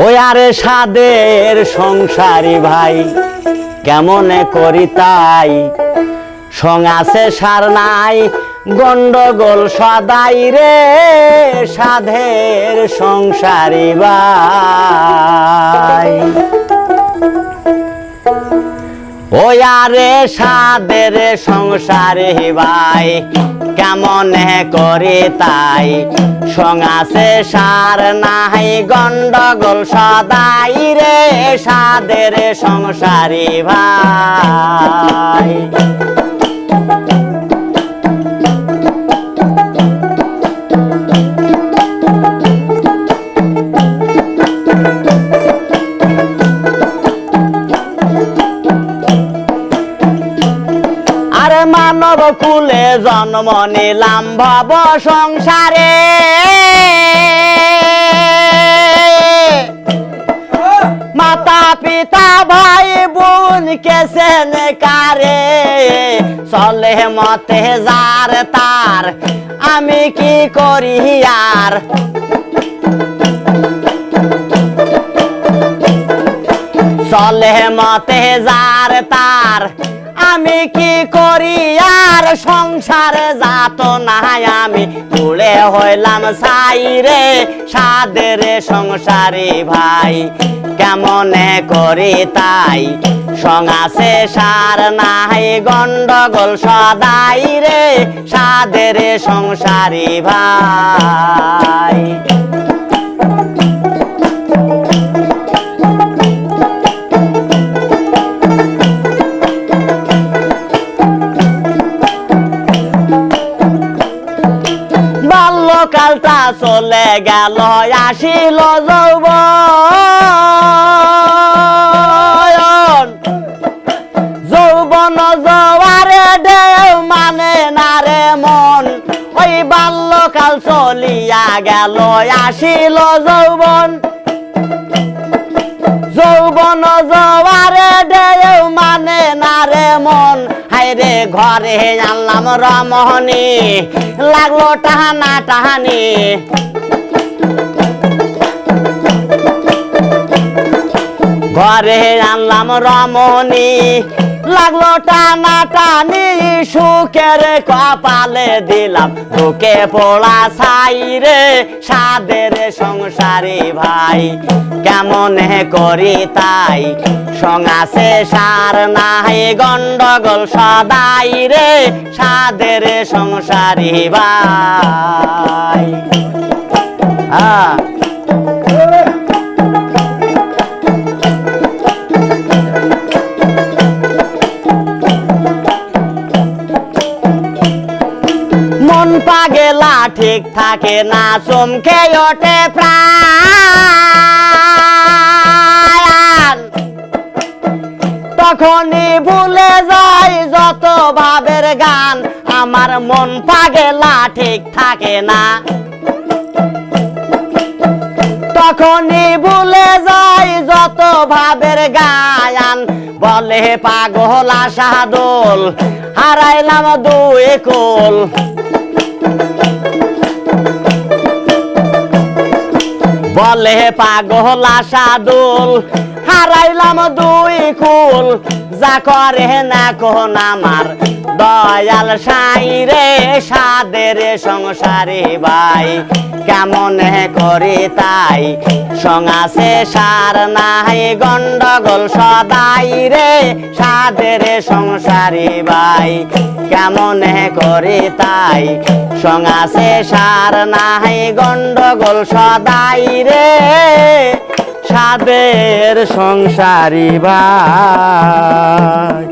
ওই আরে সাদের সংসারী ভাই কেমনে করি তাই, সং আছে সার নাই গন্ডগোল সদাই রে সাধের সংসারী ভাই। ওই আরে সাদের সংসারী ভাই কেমনে করি তাই, সং আছে সার নাই গন্ডগোল সদাই রে সাদের সংসারী ভাই। আরে মানব কুলে জন্ম নিলাম ভব সংসারে, মাতা পিতা ভাই বোন কেসেন কারে, চলে মতে যার তার আমি কি করি আর। চলে মতে যার তার আমি কি করি আর, সংসারে যাত নাই আমি তুলে হইলাম ছাই রে সাদের সংসারী ভাই কেমনে করি তাই, সং আছে সার নাই গন্ডগোল সদাই রে সাদের সংসারী ভাই। বাল্যকালটা চলে গেল আসিল যৌবন, যৌবন জোয়ারে ঢেউ মানে না রে মন, ওই বাল্যকাল চলিয়া গেল আসিল যৌবন, যৌবন জোয়ারে ঢেউ মানে না রে মন। হায়রে ঘরে আনলাম রমণী লাগলো টাহানা টাহানি, ঘরে আনলাম রমণী লাগলো টানা টানি, সুখের কপালে দিলাম তোকে পোড়া ছাই রে সাদের সংসারী ভাই কেমনে করি তাই, সং আছে সার নাই গন্ডগোল সদাই রে সাদের সংসারী ভাই। মন পাগেলা ঠিক থাকে না চমকে ওঠে প্রাণ, তখনই ভুলে যাই যত ভাবের গান, আমার মন পাগেলা ঠিক থাকে না, তখনই ভুলে যাই যত ভাবের গান, বলে পাগল আশা দোল হারাইলাম দুই কোল, বলে পাগল আশা দোল হারাইলাম দুই কুল, যা করে না কোন আমার দয়াল সাই রে সাদের সংসারী ভাই কেমনে করি তাই, সং আছে সার নাই গন্ডগোল সদাই রে সাদের সংসারী ভাই কেমনে করি তাই, সং আছে সার নাই গন্ডগোল সদাই রে সাদের সংসারী ভাই।